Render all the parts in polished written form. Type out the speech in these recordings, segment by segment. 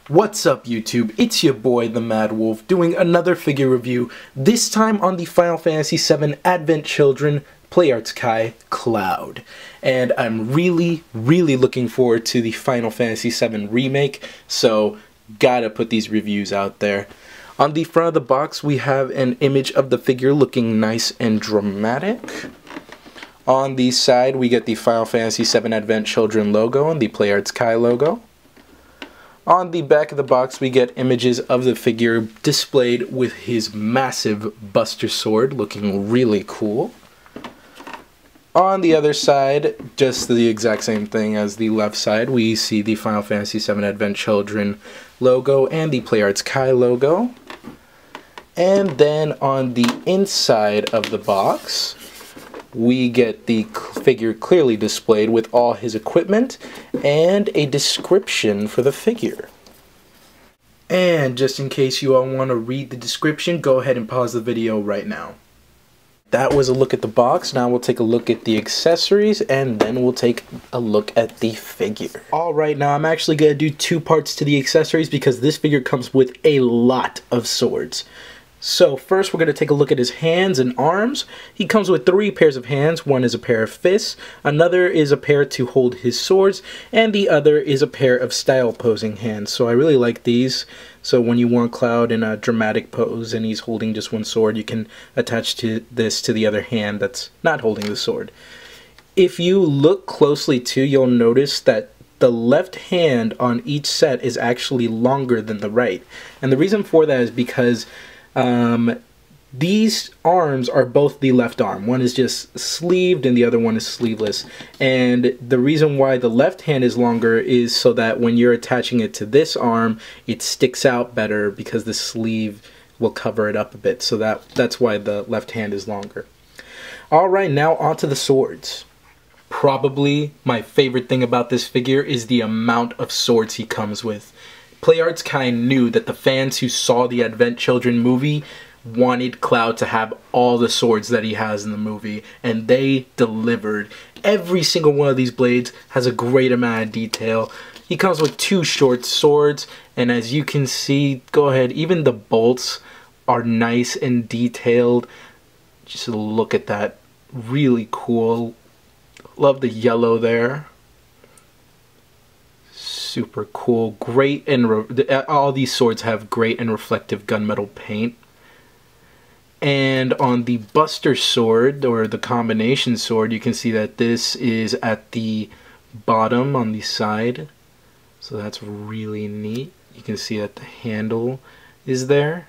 What's up YouTube, it's your boy the Mad Wolf doing another figure review, this time on the Final Fantasy VII Advent Children PlayArts Kai Cloud. And I'm really looking forward to the Final Fantasy VII Remake, so gotta put these reviews out there. On the front of the box we have an image of the figure looking nice and dramatic. On the side we get the Final Fantasy VII Advent Children logo and the PlayArts Kai logo. On the back of the box we get images of the figure displayed with his massive Buster Sword looking really cool. On the other side, just the exact same thing as the left side, we see the Final Fantasy VII Advent Children logo and the PlayArts Kai logo. And then on the inside of the box we get the figure clearly displayed with all his equipment and a description for the figure. And just in case you all want to read the description, go ahead and pause the video right now. That was a look at the box. Now we'll take a look at the accessories and then we'll take a look at the figure. Alright, now I'm actually going to do two parts to the accessories because this figure comes with a lot of swords. So first we're going to take a look at his hands and arms. He comes with 3 pairs of hands. One is a pair of fists, another is a pair to hold his swords, and the other is a pair of style posing hands. So I really like these. So when you want Cloud in a dramatic pose and he's holding just one sword, you can attach this to the other hand that's not holding the sword. If you look closely too, you'll notice that the left hand on each set is actually longer than the right. And the reason for that is because these arms are both the left arm. One is just sleeved and the other one is sleeveless. And the reason why the left hand is longer is so that when you're attaching it to this arm, it sticks out better because the sleeve will cover it up a bit. So that's why the left hand is longer. Alright, now onto the swords. Probably my favorite thing about this figure is the amount of swords he comes with. PlayArts Kai knew that the fans who saw the Advent Children movie wanted Cloud to have all the swords that he has in the movie, and they delivered. Every single one of these blades has a great amount of detail. He comes with 2 short swords, and as you can see, go ahead, even the bolts are nice and detailed. Just look at that, really cool. Love the yellow there. Super cool. Great, and all these swords have great and reflective gunmetal paint. And on the Buster Sword, or the combination sword, you can see that this is at the bottom on the side. So that's really neat. You can see that the handle is there.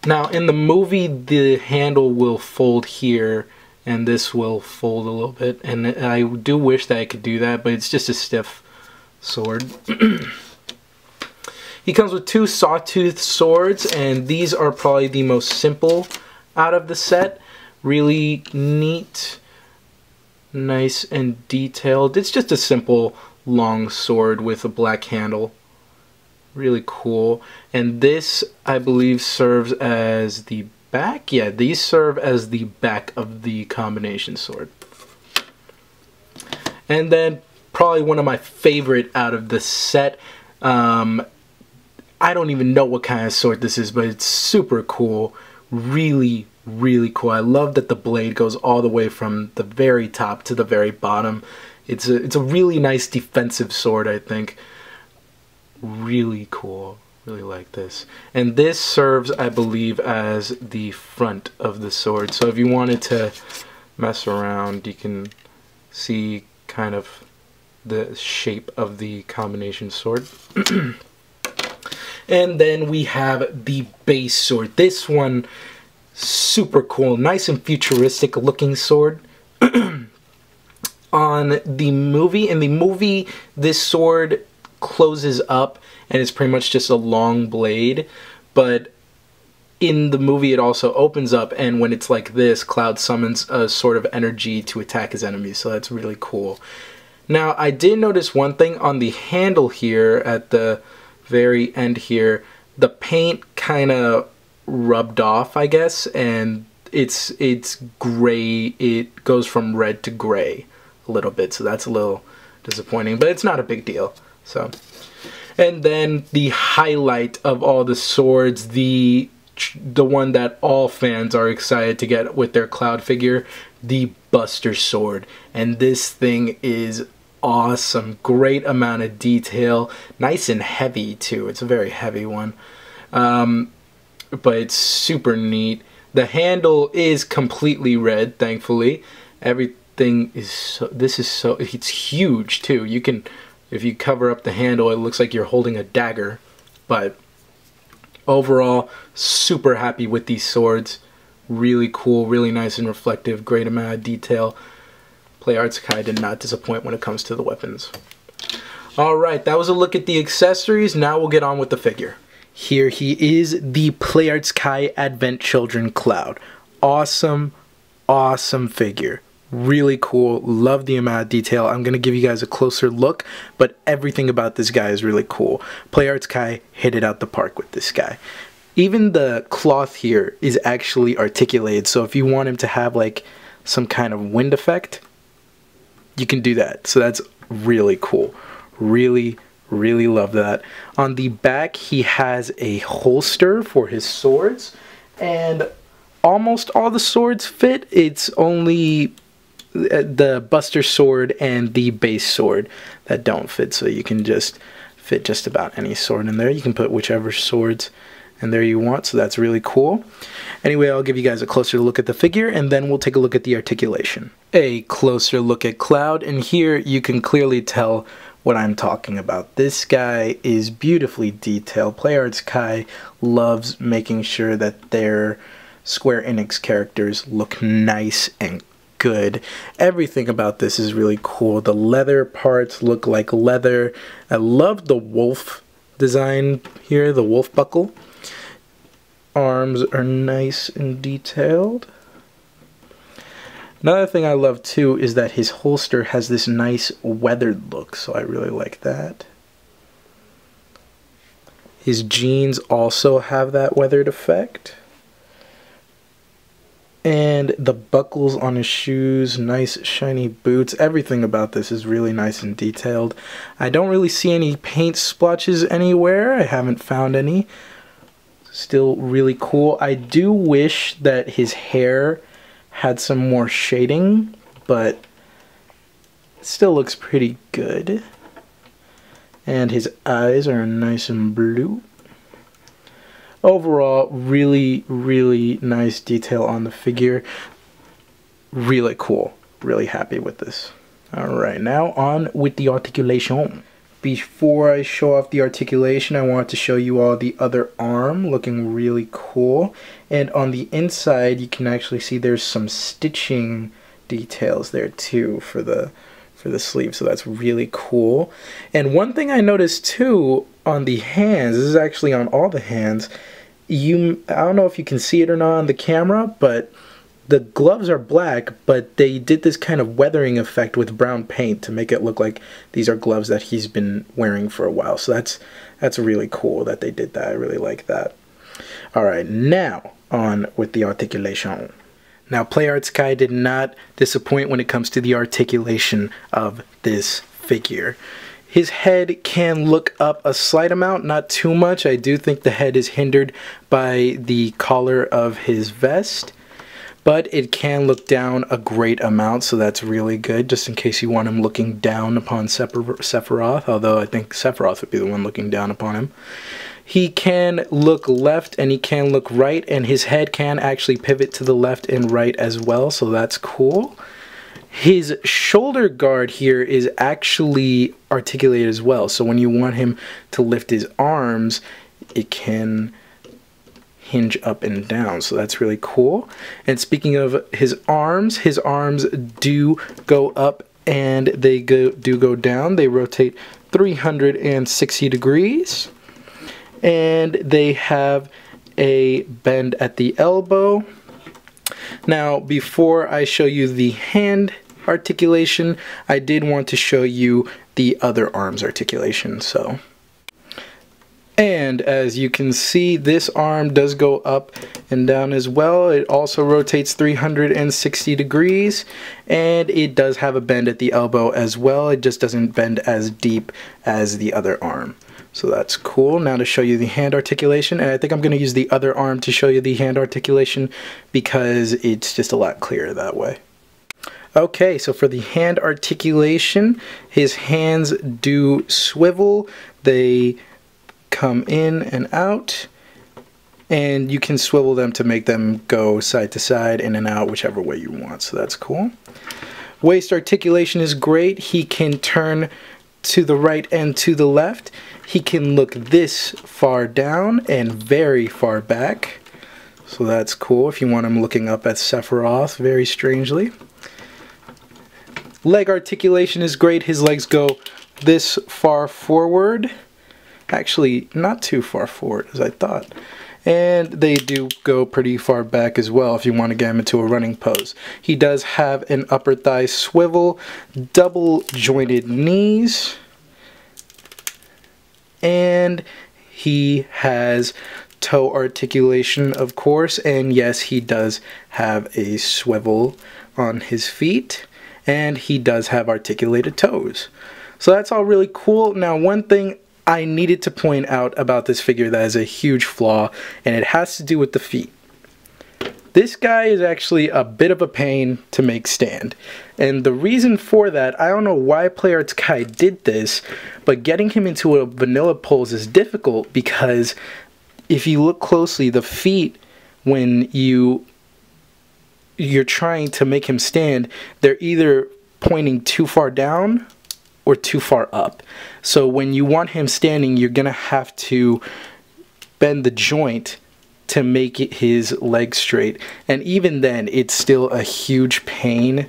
Now in the movie the handle will fold here and this will fold a little bit, and I do wish that I could do that, but it's just a stiff sword. He comes with 2 sawtooth swords, and these are probably the most simple out of the set. Really neat, nice and detailed. It's just a simple long sword with a black handle. Really cool. And this, I believe, serves as the back? Yeah, these serve as the back of the combination sword. And then probably one of my favorite out of the set, I don't even know what kind of sword this is, but it's super cool. Really cool. I love that the blade goes all the way from the very top to the very bottom. It's a really nice defensive sword, I think. Really cool. Really like this. And this serves, I believe, as the front of the sword. So if you wanted to mess around, you can see kind of the shape of the combination sword. And then we have the base sword. This one, super cool. Nice and futuristic looking sword. On the movie, in the movie, this sword closes up and it's pretty much just a long blade, but in the movie it also opens up, and when it's like this, Cloud summons a sort of energy to attack his enemies, so that's really cool. Now I did notice one thing on the handle here at the very end here. The paint kind of rubbed off, I guess, and it's gray. It goes from red to gray a little bit, so that's a little disappointing, but it's not a big deal. So And then the highlight of all the swords, the one that all fans are excited to get with their Cloud figure, the Buster Sword. And this thing is awesome. Great amount of detail. Nice and heavy too. It's a very heavy one. But it's super neat. The handle is completely red, thankfully. Everything is so, it's huge too. You can, if you cover up the handle, it looks like you're holding a dagger. But overall, super happy with these swords. Really cool, really nice and reflective, great amount of detail. Play Arts Kai did not disappoint when it comes to the weapons. Alright, that was a look at the accessories. Now we'll get on with the figure. Here he is, the Play Arts Kai Advent Children Cloud. Awesome, awesome figure. Really cool. Love the amount of detail. I'm going to give you guys a closer look, but everything about this guy is really cool. Play Arts Kai hit it out the park with this guy. Even the cloth here is actually articulated, so if you want him to have like some kind of wind effect, you can do that. So that's really cool. Really love that. On the back, he has a holster for his swords, and almost all the swords fit. It's only the Buster Sword and the base sword that don't fit, so you can just fit just about any sword in there. You can put whichever swords in there you want, so that's really cool. Anyway, I'll give you guys a closer look at the figure, and then we'll take a look at the articulation. A closer look at Cloud, and here you can clearly tell what I'm talking about. This guy is beautifully detailed. Play Arts Kai loves making sure that their Square Enix characters look nice and good. Everything about this is really cool. The leather parts look like leather. I love the wolf design here, the wolf buckle. Arms are nice and detailed. Another thing I love too is that his holster has this nice weathered look, so I really like that. His jeans also have that weathered effect. And the buckles on his shoes, nice shiny boots. Everything about this is really nice and detailed. I don't really see any paint splotches anywhere. I haven't found any. Still really cool. I do wish that his hair had some more shading, but it still looks pretty good. And his eyes are nice and blue. Overall, really nice detail on the figure. Really cool. Really happy with this. Alright, now on with the articulation. Before I show off the articulation, I want to show you all the other arm, looking really cool. And on the inside, you can actually see there's some stitching details there too for the sleeve, so that's really cool. And one thing I noticed too on the hands, this is actually on all the hands, I don't know if you can see it or not on the camera, but the gloves are black, but they did this kind of weathering effect with brown paint to make it look like these are gloves that he's been wearing for a while. So that's really cool that they did that. I really like that. Alright, now on with the articulation. Now, Play Arts Kai did not disappoint when it comes to the articulation of this figure. His head can look up a slight amount, not too much. I do think the head is hindered by the collar of his vest, but it can look down a great amount, so that's really good, just in case you want him looking down upon Sephiroth, although I think Sephiroth would be the one looking down upon him. He can look left and he can look right, and his head can actually pivot to the left and right as well, so that's cool. His shoulder guard here is actually articulated as well, so when you want him to lift his arms, it can hinge up and down, so that's really cool. And speaking of his arms do go up and they do go down. They rotate 360 degrees, and they have a bend at the elbow. Now, before I show you the hand articulation, I did want to show you the other arm's articulation. And as you can see, this arm does go up and down as well. It also rotates 360 degrees, and it does have a bend at the elbow as well. It just doesn't bend as deep as the other arm. So that's cool. Now to show you the hand articulation, and I think I'm going to use the other arm to show you the hand articulation because it's just a lot clearer that way. Okay, so for the hand articulation, his hands do swivel. They come in and out, and you can swivel them to make them go side to side, in and out, whichever way you want. So that's cool. Waist articulation is great. He can turn to the right and to the left. He can look this far down and very far back. So that's cool if you want him looking up at Sephiroth very strangely. Leg articulation is great. His legs go this far forward. Actually, not too far forward as I thought. And they do go pretty far back as well if you want to get him into a running pose. He does have an upper thigh swivel, double jointed knees, and he has toe articulation, of course, and yes, he does have a swivel on his feet, and he does have articulated toes. So that's all really cool. Now, one thing I needed to point out about this figure that is a huge flaw, and it has to do with the feet. This guy is actually a bit of a pain to make stand. And the reason for that, I don't know why PlayArts Kai did this, but getting him into a vanilla pose is difficult because if you look closely, the feet, when you're trying to make him stand, they're either pointing too far down or too far up. So when you want him standing, you're gonna have to bend the joint to make his legs straight, and even then it's still a huge pain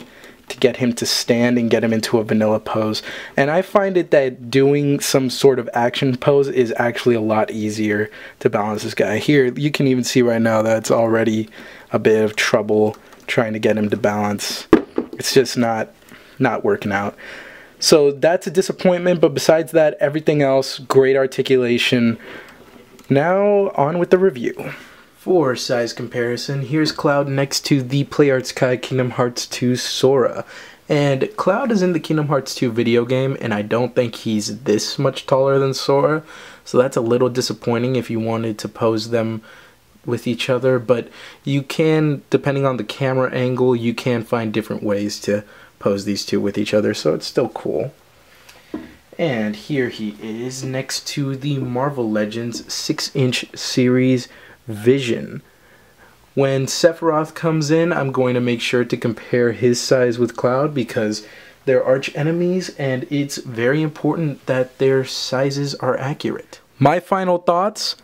to get him to stand and get him into a vanilla pose. And I find it that doing some sort of action pose is actually a lot easier to balance this guy. Here you can even see right now that it's already a bit of trouble trying to get him to balance. It's just not working out. So that's a disappointment, but besides that, everything else, great articulation. Now, on with the review. For size comparison, here's Cloud next to the PlayArts Kai Kingdom Hearts 2 Sora. And Cloud is in the Kingdom Hearts 2 video game, and I don't think he's this much taller than Sora. So that's a little disappointing if you wanted to pose them with each other. But you can, depending on the camera angle, you can find different ways to pose these two with each other, so it's still cool. And here he is next to the Marvel Legends 6-inch series Vision. When Sephiroth comes in, I'm going to make sure to compare his size with Cloud because they're arch enemies, and it's very important that their sizes are accurate. My final thoughts: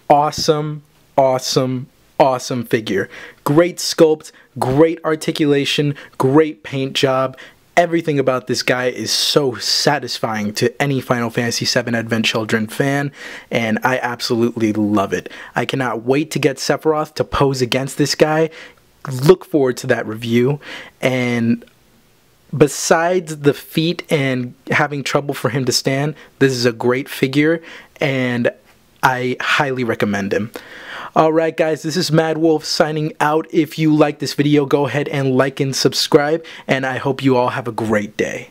awesome, awesome, awesome figure. Great sculpt, great articulation, great paint job. Everything about this guy is so satisfying to any Final Fantasy VII Advent Children fan, and I absolutely love it. I cannot wait to get Sephiroth to pose against this guy. Look forward to that review. And besides the feet and having trouble for him to stand, this is a great figure, and I highly recommend him. Alright guys, this is Mad Wolf signing out. If you like this video, go ahead and like and subscribe, and I hope you all have a great day.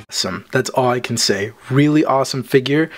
Awesome. That's all I can say. Really awesome figure.